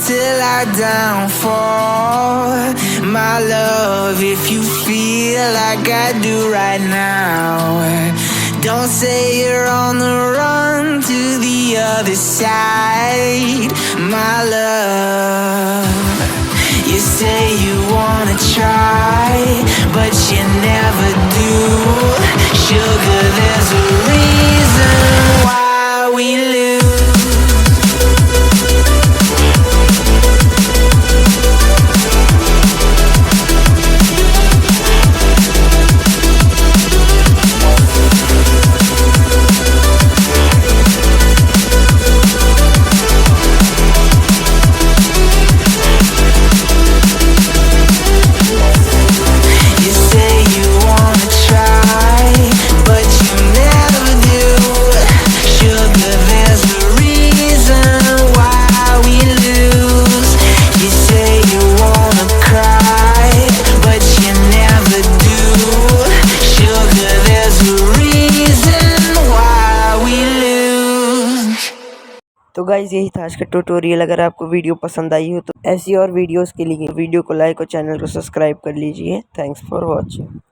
till our downfall. My love, if you feel like I do right now, don't say you're on the run to the other side. My love, you say you wanna try, but you never do. Sugar, there's a reason why we lose. तो guys यही था आज का tutorial. अगर आपको video पसंद आई हो तो ऐसी और वीडियोस के लिए वीडियो को लाइक और चैनल को सब्सक्राइब कर लीजिए। Thanks for watching.